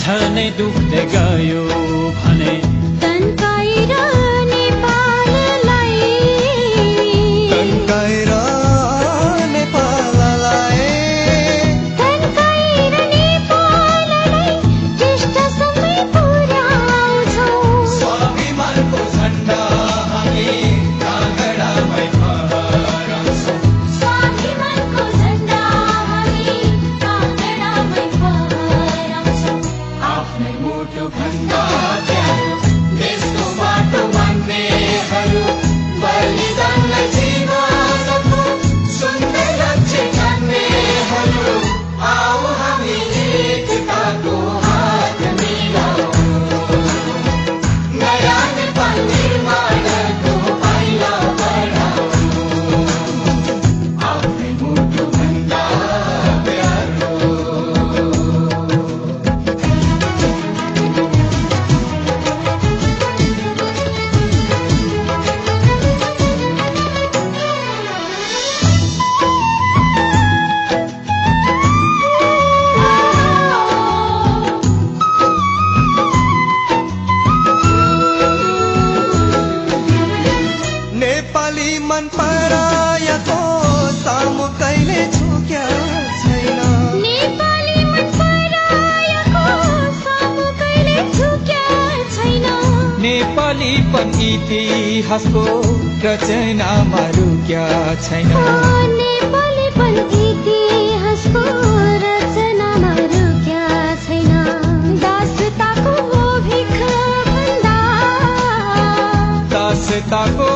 छनै डुब्दै गयो भने तन्काएर नेपाललाई तन्काएर नेपाललाई तन्काएर नेपाललाई टिस्टासम्मै पुर्याउँछौँ। स्वाभिमानको झण्डा हामी काँगडामै फहराउँछौँ। स्वाभिमानको झण्डा हामी काँगडामै फहराउँछौँ। आफ्नै मुटु भन्दा प्यारो देशको बाटो मान्नेहरू बलिदानलाई जीवनको सुन्दर लक्ष्य ठान्नेहरू आओ हामी एकताको हात मिलाऊँ। नयाँ नेपाल निर्माणको पाइला बढाऊँ। आफ्नै मुटु भन्दा प्यारो नेपाली मन परायाको सामु कहिले झुक्या छैन। नेपाली मन परायाको सामु कहिले झुक्या छैन। नेपालीपन इतिहासको रचनामा रुक्या छैन। नेपालीपन इतिहासको रचनामा रुक्या छैन। दासताको भिख भन्दा दासताको